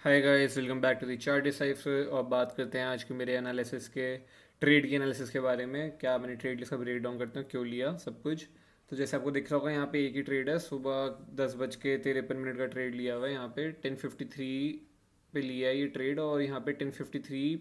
Hi guys, welcome back to the chart decipher. और बात करते हैं आज के मेरे एनालिसिस के ट्रेड की एनालिसिस के बारे में। क्या मैंने ट्रेड लिस्ट का ब्रेक डाउन करते हैं, क्यों लिया, सब कुछ। तो जैसे आपको दिख रहा होगा, यहाँ पे एक ही ट्रेड है। सुबह 10:53 का ट्रेड लिया हुआ है। यहाँ पे 10:53 पे लिया है ये ट्रेड, और यहाँ पे 10:53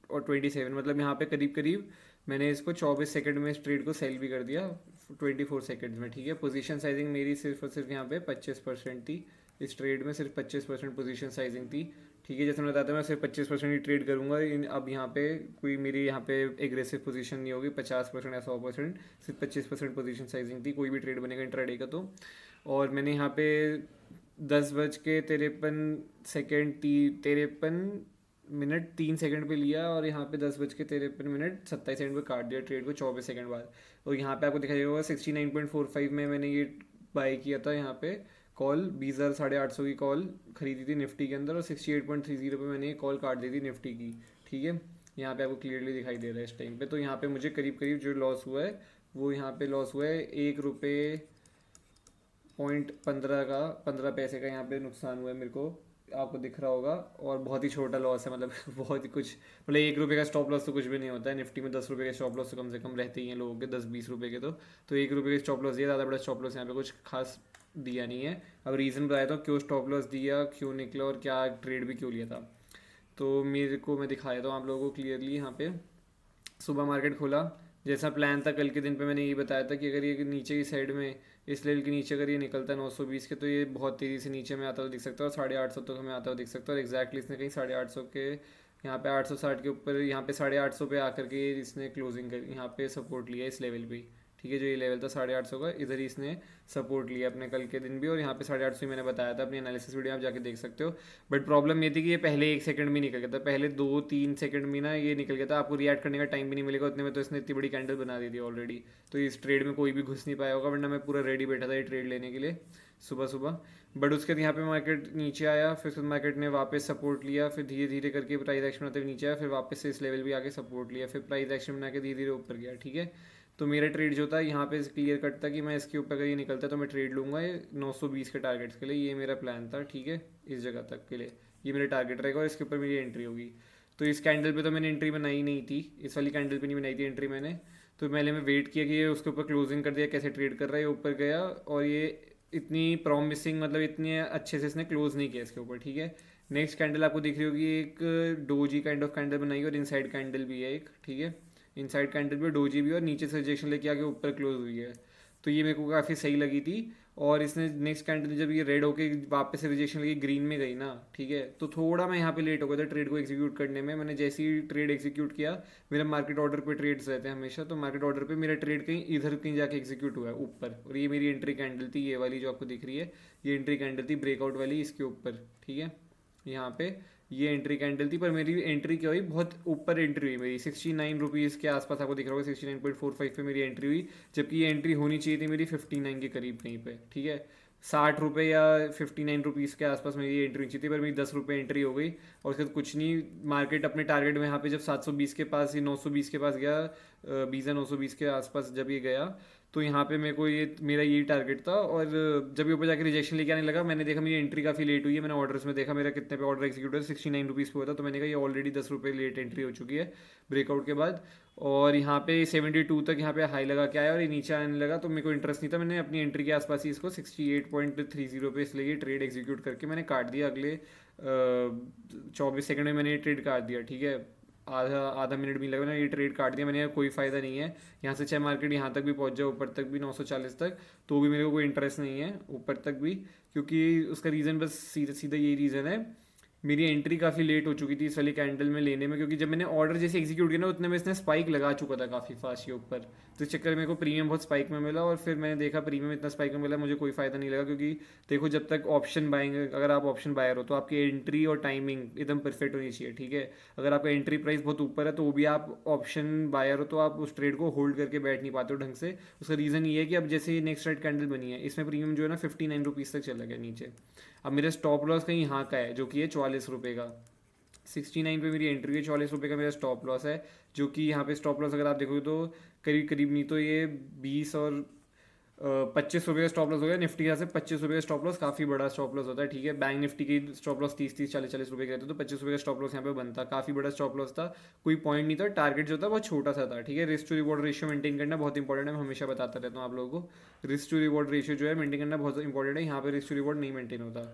और 27, मतलब यहाँ पे करीब करीब मैंने इसको 24 सेकंड में इस ट्रेड को सेल भी कर दिया, 24 सेकंड्स में। ठीक है, पोजीशन साइजिंग मेरी सिर्फ और सिर्फ यहाँ पे 25% थी। इस ट्रेड में सिर्फ 25% पोजीशन साइजिंग थी। ठीक है, जैसे मैं बताता हूँ, मैं सिर्फ 25% ही ट्रेड करूंगा। अब यहाँ पे कोई मेरी यहाँ पे एग्रेसिव पोजीशन नहीं होगी। 50% या 100%, सिर्फ 25% पोजीशन साइजिंग थी। कोई भी ट्रेड बनेगा इंट्राडे का तो। और मैंने यहाँ पे 10:53 तिरपन 3 सेकंड पे लिया, और यहाँ पे 10:53 पे काट दिया ट्रेड को 24 सेकंड बाद। और यहाँ पे आपको दिखाई देगा 69.45 में मैंने ये बाई किया था। यहाँ पे कॉल 20,850 की कॉल खरीदी थी निफ्टी के अंदर, और 68.30 पे मैंने ये कॉल काट दी थी निफ्टी की। ठीक है, यहाँ पे आपको क्लियरली दिखाई दे रहा है इस टाइम पे। तो यहाँ पे मुझे करीब करीब जो लॉस हुआ है, वो यहाँ पे लॉस हुआ है 1 रुपये 15 पैसे का यहाँ पे नुकसान हुआ है मेरे को। आपको दिख रहा होगा। और बहुत ही छोटा लॉस है, मतलब बहुत ही कुछ, मतलब 1 रुपये का स्टॉप लॉस तो कुछ भी नहीं होता है निफ्टी में। 10 रुपये के स्टॉप लॉस तो कम से कम रहते ही हैं लोगों के, 10-20 रुपये के। तो 1 रुपये के स्टॉप लॉस दिया, ज़्यादा बड़ा स्टॉप लॉस यहाँ पे कुछ खास दिया नहीं है। अब रीज़न बताया था क्यों स्टॉप लॉस दिया, क्यों निकला, और क्या ट्रेड भी क्यों लिया था। तो मेरे को मैं दिखाया था आप लोगों को क्लियरली। यहाँ पे सुबह मार्केट खोला, जैसा प्लान था कल के दिन पे मैंने ये बताया था कि अगर ये नीचे की साइड में, इस लेवल के नीचे अगर ये निकलता है 920 के, तो ये बहुत तेज़ी से नीचे में आता हुआ दिख सकता है, और 850 तक हमें आता हुआ दिख सकता है। और एग्जैक्टली इसने कहीं 850 के, यहाँ पे 860 के ऊपर, यहाँ पे 850 पे आकर के इसने क्लोजिंग कर, यहाँ पे सपोर्ट लिया इस लेवल पे ही। ठीक है, जो ये लेवल था 850 का, इधर ही इसने सपोर्ट लिया अपने कल के दिन भी। और यहाँ पे 850 मैंने बताया था अपनी एनालिसिस वीडियो, आप जाके देख सकते हो। बट प्रॉब्लम ये थी कि ये पहले 1 सेकंड में निकल गया था, पहले 2-3 सेकंड में ना ये निकल गया था। आपको रिएक्ट करने का टाइम भी नहीं मिलेगा उतने में, तो इसने इतनी बड़ी कैंडल बना दी थी ऑलरेडी। तो इस ट्रेड में कोई भी घुस नहीं पाया होगा, वरना मैं पूरा रेडी बैठा था ये ट्रेड लेने के लिए सुबह सुबह। बट उसके बाद यहाँ पे मार्केट नीचे आया, फिर उसके मार्केट ने वापस सपोर्ट लिया, फिर धीरे धीरे करके प्राइस एक्शन बनाते हुए नीचे आया, फिर वापस से इस लेवल भी आके सपोर्ट लिया, फिर प्राइस एक्शन बना के धीरे धीरे ऊपर गया। ठीक है, तो मेरा ट्रेड जो था यहाँ पे क्लियर कट था कि मैं इसके ऊपर अगर ये निकलता तो मैं ट्रेड लूँगा ये 920 के टारगेट्स के लिए। ये मेरा प्लान था। ठीक है, इस जगह तक के लिए ये मेरा टारगेट रहेगा, और इसके ऊपर मेरी एंट्री होगी। तो इस कैंडल पे तो मैंने एंट्री बनाई नहीं थी, इस वाली कैंडल पे नहीं बनाई थी एंट्री मैंने। तो पहले मैं वेट किया कि ये उसके ऊपर क्लोजिंग कर दिया, कैसे ट्रेड कर रहा है। ये ऊपर गया, और ये इतनी प्रॉमिसिंग, मतलब इतने अच्छे से इसने क्लोज नहीं किया इसके ऊपर। ठीक है, नेक्स्ट कैंडल आपको दिख रही होगी, एक डोजी काइंड ऑफ कैंडल बनाई, और इनसाइड कैंडल भी है एक। ठीक है, इनसाइड कैंडल भी, डोजी भी, और नीचे से रिजेक्शन लेके आके ऊपर क्लोज हुई है। तो ये मेरे को काफ़ी सही लगी थी। और इसने नेक्स्ट कैंडल जब ये रेड होके वापस से रिजेक्शन लेके ग्रीन में गई ना, ठीक है, तो थोड़ा मैं यहाँ पे लेट हो गया था ट्रेड को एग्जीक्यूट करने में। मैंने जैसे ही ट्रेड एग्जीक्यूट किया, मेरा मार्केट ऑर्डर पे ट्रेड्स रहते हैं हमेशा, तो मार्केट ऑर्डर पे मेरा ट्रेड कहीं इधर कहीं जाके एग्जीक्यूट हुआ है ऊपर। और ये मेरी एंट्री कैंडल थी, ये वाली जो आपको दिख रही है, ये एंट्री कैंडल थी ब्रेकआउट वाली इसके ऊपर। ठीक है, यहाँ पे ये एंट्री कैंडल थी, पर मेरी एंट्री क्या हुई, बहुत ऊपर एंट्री हुई मेरी 69 रुपीज़ के आसपास। आपको दिख रहा होगा 69.45 पे मेरी एंट्री हुई, जबकि ये एंट्री होनी चाहिए थी मेरी 59 के करीब कहीं पे। ठीक है, 60 रुपये या 59 रुपीज़ के आसपास मेरी एंट्री चाहिए थी, पर मेरी 10 रुपये एंट्री हो गई। और उसके बाद कुछ नहीं, मार्केट अपने टारगेट में यहाँ पे जब 720 के पास, ये 920 के पास गया, 20 या 920 के आसपास जब ये गया, तो यहाँ पे मेरे को ये मेरा यही टारगेट था। और जब ये ऊपर जाकर रिजेक्शन लेके आने लगा, मैंने देखा मेरी एंट्री काफ़ी लेट हुई है। मैंने ऑर्डर्स में देखा मेरा कितने पे ऑर्डर एग्जीक्यूट है, 69 रुपीज़ पे हुआ था। तो मैंने कहा ये ऑलरेडी 10 रुपये लेट एंट्री हो चुकी है ब्रेकआउट के बाद। और यहाँ पे 72 तक यहाँ पे हाई लगा के आया, और ये नीचे आने लगा, तो मेरे को इंटरेस्ट नहीं था। मैंने अपनी एंट्री के आसपास ही इसको 68.30 पे इसलिए ट्रेड एग्जीक्यूट करके मैंने काट दिया। अगले 24 सेकंड में मैंने ये ट्रेड काट दिया। ठीक है, आधा आधा मिनट भी लगा, मैंने ये ट्रेड काट दिया। मैंने कोई फ़ायदा नहीं है यहाँ से, चाहे मार्केट यहाँ तक भी पहुँच जाए, ऊपर तक भी 940 तक, तो भी मेरे को कोई इंटरेस्ट नहीं है ऊपर तक भी। क्योंकि उसका रीज़न बस सीधा सीधा यही रीज़न है, मेरी एंट्री काफ़ी लेट हो चुकी थी इस वाली कैंडल में लेने में। क्योंकि जब मैंने ऑर्डर जैसे एग्जीक्यूट किया ना, उतने में इसने स्पाइक लगा चुका था काफ़ी फास्ट ये ऊपर। तो इस चक्कर में मेरे को प्रीमियम बहुत स्पाइक में मिला, और फिर मैंने देखा प्रीमियम इतना स्पाइक में मिला, मुझे कोई फ़ायदा नहीं लगा। क्योंकि देखो, जब तक ऑप्शन बाइंग, अगर आप ऑप्शन बायर हो तो आपकी एंट्री और टाइमिंग एकदम परफेक्ट होनी चाहिए। ठीक है, अगर आपका एंट्री प्राइस बहुत ऊपर है, तो वो भी आप ऑप्शन बायर हो, तो आप उस ट्रेड को होल्ड करके बैठ नहीं पाते हो ढंग से। उसका रीज़न ये है कि अब जैसे ये नेक्स्ट रेड कैंडल बनी है, इसमें प्रीमियम जो है ना 59 रुपीज़ तक चला गया नीचे। अब मेरा स्टॉप लॉस कहीं यहाँ का है, जो कि है 44 रुपये का। 69 पे मेरी एंट्री है, 44 रुपये का मेरा स्टॉप लॉस है। जो कि यहाँ पे स्टॉप लॉस अगर आप देखोगे तो करीब करीब, नहीं तो ये 20 और ₹25 का स्टॉप लॉस हो गया निफ्टी का। से ₹25 का स्टॉप लॉस काफ़ी बड़ा स्टॉप लॉस होता है, ठीक है। बैंक निफ्टी की स्टॉप लॉस 30-30 40-40 रुपये के रहते, तो ₹25 का स्टॉप लॉस यहाँ पे बनता, काफ़ी बड़ा स्टॉप लॉस था। कोई पॉइंट नहीं था, टारगेट जो था बहुत छोटा सा था, ठीक है। Risk to reward ratio maintain करना बहुत इंपॉर्टेंट है, मैं हमेशा बताता रहता हूँ आप लोगों को। रिस्क टू रिवॉर्ड रेशियो जो है मेंटेन करना बहुत इंपॉर्टेंट है, यहाँ पे रिस्क टू रिवॉर्ड नहीं मेंटेन होता।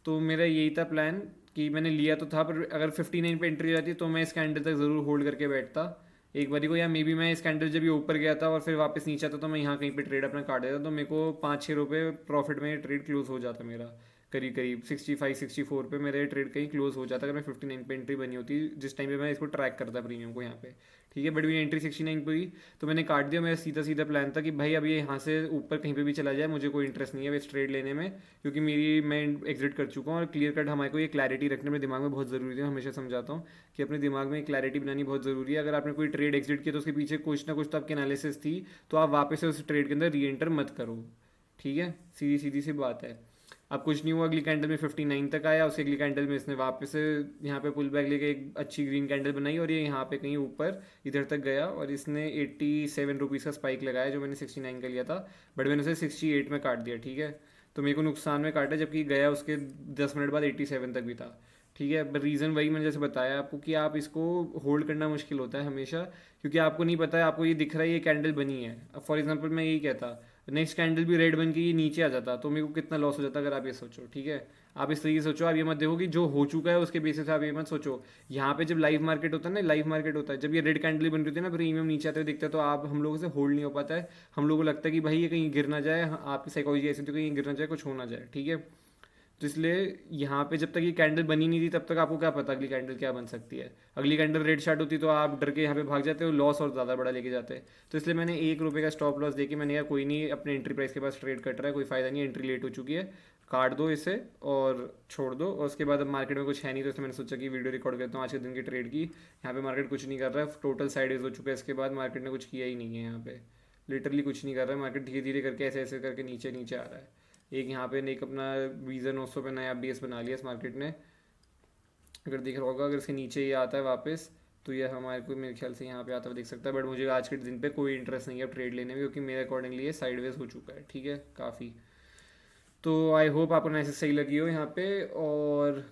तो मेरा यही था प्लान कि मैंने लिया तो था, पर अगर 59 पे एंट्री जाती तो मैं इस कैंडल तक ज़रूर होल्ड करके बैठता एक बारी को, या मे बी मैं इस कैंडल जब ये ऊपर गया था और फिर वापस नीचे आता तो मैं यहाँ कहीं पे ट्रेड अपना काट देता, तो मेरे को 5-6 रुपये प्रॉफिट में ट्रेड क्लोज हो जाता मेरा। करीब करीब 65-64 पे मेरे ट्रेड कहीं क्लोज हो जाता अगर मैं 59 पे एंट्री बनी होती जिस टाइम पे मैं इसको ट्रैक करता प्रीमियम को यहाँ पे, ठीक है। बट मेरी एंट्री 69 पे हुई तो मैंने काट दिया। मेरा सीधा सीधा प्लान था कि भाई अब ये यहाँ से ऊपर कहीं पे भी चला जाए, मुझे कोई इंटरेस्ट नहीं है इस ट्रेड लेने में, क्योंकि मैं एग्जिट कर चुका हूँ। और क्लियर कट हमारे को ये क्लैरिटी रखने में दिमाग में बहुत ज़रूरी है, हमेशा समझाता हूँ कि अपने दिमाग में क्लैरिटी बनानी बहुत ज़रूरी है। अगर आपने कोई ट्रेड एग्जिट किया तो उसके पीछे कुछ ना कुछ तो आपकी एनालिसिस थी, तो आप वापस से उस ट्रेड के अंदर री एंटर मत करो, ठीक है। सीधी सीधी सी बात है। अब कुछ नहीं हुआ, अगली कैंडल में 59 तक आया, उससे अगली कैंडल में इसने वापस से यहाँ पे पुल बैक लेके एक अच्छी ग्रीन कैंडल बनाई और ये यहाँ पे कहीं ऊपर इधर तक गया और इसने 87 रुपीज़ का स्पाइक लगाया जो मैंने 69 का लिया था, बट मैंने उसे 68 में काट दिया, ठीक है। तो मेरे को नुकसान में काटा, जबकि गया उसके 10 मिनट बाद 87 तक भी था, ठीक है। बट रीज़न वही मैंने जैसे बताया आपको कि आप इसको होल्ड करना मुश्किल होता है हमेशा, क्योंकि आपको नहीं पता है, आपको ये दिख रहा है ये कैंडल बनी है। अब फॉर एग्जांपल मैं यही कहता नेक्स्ट कैंडल भी रेड बन के ये नीचे आ जाता तो मेरे को कितना लॉस हो जाता, अगर आप ये सोचो, ठीक है। आप इस तरीके से सोचो, आप ये मत देखो कि जो हो चुका है उसके बेसिस से आप ये मत सोचो। यहाँ पे जब लाइव मार्केट होता है ना, लाइव मार्केट होता है जब ये रेड कैंडल बन रही होती है ना, प्रीमियम नीचे आते हुए दिखता है, तो आप हम लोगों से होल्ड नहीं हो पाता है। हम लोगों को लगता है कि भाई ये कहीं गिर ना जाए, आपकी साइकोलॉजी ऐसी होती है कहीं गिर ना जाए, कुछ हो ना जाए, ठीक है। तो इसलिए यहाँ पे जब तक ये कैंडल बनी नहीं थी तब तक आपको क्या पता अगली कैंडल क्या बन सकती है। अगली कैंडल रेड स्टार्ट होती तो आप डर के यहाँ पे भाग जाते हो, लॉस और ज़्यादा बड़ा लेके जाते हैं। तो इसलिए मैंने ₹1 का स्टॉप लॉस देके मैंने कहा कोई नहीं, अपने एंट्री प्राइस के पास ट्रेड कट रहा है, कोई फ़ायदा नहीं है, एंट्री लेट हो चुकी है, काट दो इसे और छोड़ दो। और उसके बाद अब मार्केट में कुछ है नहीं, तो इसलिए मैंने सोचा कि वीडियो रिकॉर्ड करता हूँ आज के दिन की ट्रेड की। यहाँ पे मार्केट कुछ नहीं कर रहा है, टोटल साइडवेज हो चुका है, इसके बाद मार्केट ने कुछ किया ही नहीं है यहाँ पे, लिटरली कुछ नहीं कर रहा है मार्केट, धीरे धीरे करके ऐसे ऐसे करके नीचे नीचे आ रहा है। एक यहाँ पे एक अपना वीज़ा 900 पे नया बेस बना लिया इस मार्केट ने, अगर देख रहा होगा, अगर इसके नीचे ये आता है वापस तो ये हमारे को मेरे ख्याल से यहाँ पे आता हुआ दिख सकता है। बट मुझे आज के दिन पे कोई इंटरेस्ट नहीं है ट्रेड लेने में, क्योंकि मेरे अकॉर्डिंगली ये साइडवेज हो चुका है, ठीक है, काफ़ी। तो आई होप आपको एनालिसिस सही लगी हो यहाँ पे। और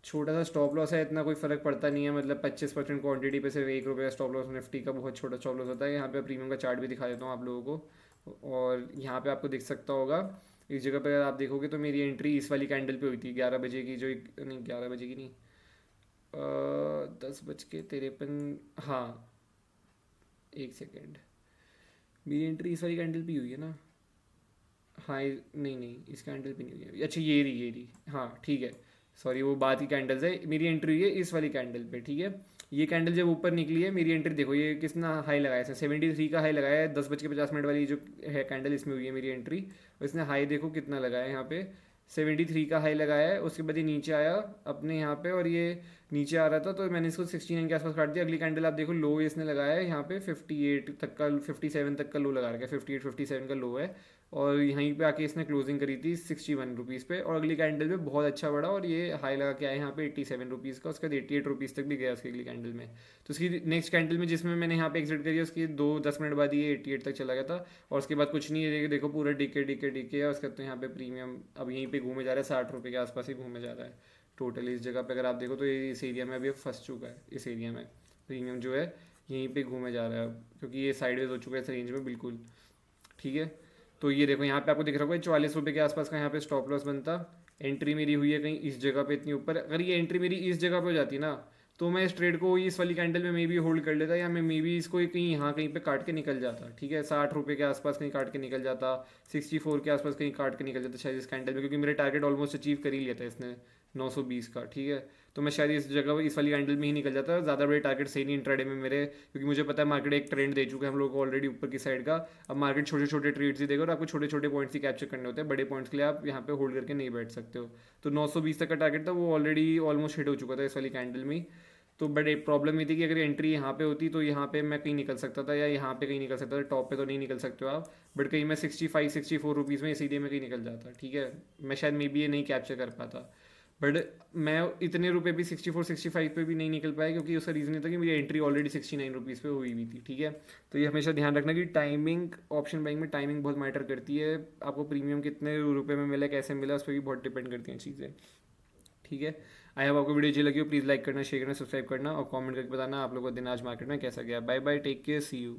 छोटा सा स्टॉप लॉस है, इतना कोई फ़र्क पड़ता नहीं है, मतलब 25% क्वांटिटी पे सिर्फ ₹1 का स्टॉप लॉस निफ्टी का बहुत छोटा स्टॉप लॉस होता है। यहाँ पे प्रीमियम का चार्ट भी दिखा देता हूँ आप लोगों को, और यहाँ पे आपको दिख सकता होगा इस जगह पे, अगर आप देखोगे तो मेरी एंट्री इस वाली कैंडल पे हुई थी 11 बजे की, जो नहीं 11 बजे की नहीं, 10:53, हाँ, एक सेकेंड, मेरी एंट्री इस वाली कैंडल पे हुई है ना, हाँ नहीं नहीं इस कैंडल पे नहीं हुई है, अच्छा ये रही, हाँ ठीक है, सॉरी वो बात की कैंडल्स है, मेरी एंट्री हुई है इस वाली कैंडल पे, ठीक है। ये कैंडल जब ऊपर निकली है, मेरी एंट्री देखो ये कितना हाई लगाया है, 73 का हाई लगाया है, 10:50 वाली जो है कैंडल, इसमें हुई है मेरी एंट्री। और इसने हाई देखो कितना लगाया है यहाँ पे, 73 का हाई लगाया है। उसके बाद ये नीचे आया अपने यहाँ पे, और ये नीचे आ रहा था तो मैंने इसको 69 के आसपास काट दिया। अगली कैंडल आप देखो लो इसने लगाया है यहाँ पे 58 तक का, 57 तक का लो लगा रखा है, 58-57 का लो है। और यहीं पे आके इसने क्लोजिंग करी थी 61 रुपीज़ पे, और अगली कैंडल में बहुत अच्छा बढ़ा और ये हाई लगा के आया यहाँ पे 87 रुपीज़ का, उसके बाद 88 रुपीज़ तक भी गया उसकी अगली कैंडल में। तो उसकी नेक्स्ट कैंडल में जिसमें मैंने यहाँ पे एग्जिट करी, उसकी 2-10 मिनट बाद ये 88 तक चला गया था, और उसके बाद कुछ नहीं है, देखो पूरा डीके है उसका। तो यहाँ पे प्रीमियम अब यहीं पे घूमे जा रहा है, 60 रुपये के आसपास ही घूमे जा रहा है टोटल इस जगह पे। अगर आप देखो तो ये इस एरिया में अभी फंस चुका है, इस एरिया में प्रीमियम जो है यहीं पे घूमे जा रहा है, क्योंकि ये साइडवेज हो चुका है इस रेंज में बिल्कुल, ठीक है। तो ये देखो यहाँ पे आपको दिख रहा होगा 44 रुपये के आसपास का यहाँ पे स्टॉप लॉस बनता। एंट्री मेरी हुई है कहीं इस जगह पे इतनी ऊपर, अगर ये एंट्री मेरी इस जगह पे हो जाती ना, तो मैं इस ट्रेड को इस वाली कैंडल में मे बी होल्ड कर लेता, या मैं मे बी इसको कहीं यहाँ कहीं पे काट के निकल जाता, ठीक है। 60 रुपये के आसपास कहीं काट के निकल जाता, 64 के आसपास कहीं काट के निकल जाता शायद इस कैंडल में, क्योंकि मेरे टारगेट ऑलमोस्ट अचीव कर ही लिया था इसने 920 का, ठीक है। तो मैं शायद इस जगह इस वाली कैंडल में ही निकल जाता, ज़्यादा बड़े टारगेट सही नहीं इंट्राडे में मेरे, क्योंकि मुझे पता है मार्केट एक ट्रेंड दे चुका है हम लोग को ऑलरेडी ऊपर की साइड का। अब मार्केट छोटे छोटे ट्रेड्स ही देगा और आपको छोटे छोटे पॉइंट्स ही कैप्चर करने होते हैं, बड़े पॉइंट्स के लिए आप यहाँ पे होल्ड करके नहीं बैठ सकते हो। तो 920 तक का टारगेट था, वो ऑलरेडी ऑलमोस्ट हिट हो चुका था इस वाली कैंडल में ही। तो बट एक प्रॉब्लम ये थी कि अगर एंट्री यहाँ पे होती तो यहाँ पे मैं कहीं निकल सकता था, या यहाँ पे कहीं निकल सकता था, टॉप पे तो नहीं निकल सकते हो आप, बट कहीं मैं 65-64 रुपीज़ में इसीलिए मैं कहीं निकल जाता, ठीक है। मैं शायद मे बी ये नहीं कैप्चर कर पाता, बट मैं इतने रुपए भी 64-65 पे भी नहीं निकल पाया, क्योंकि उसका रीज़न ये था कि मेरी एंट्री ऑलरेडी 69 रुपीज़ पे हुई हुई थी, ठीक है। तो ये हमेशा ध्यान रखना कि टाइमिंग, ऑप्शन बाइंग में टाइमिंग बहुत मैटर करती है। आपको प्रीमियम कितने रुपए में मिला, कैसे मिला, उस पर भी बहुत डिपेंड करती हैं चीज़ें, ठीक है। आई होप आपको वीडियो अच्छी लगी हो, प्लीज़ लाइक करना, शेयर करना, सब्सक्राइब करना और कमेंट करके बताना आप लोगों का दिन आज मार्केट में कैसा गया। Bye bye, take care, see you.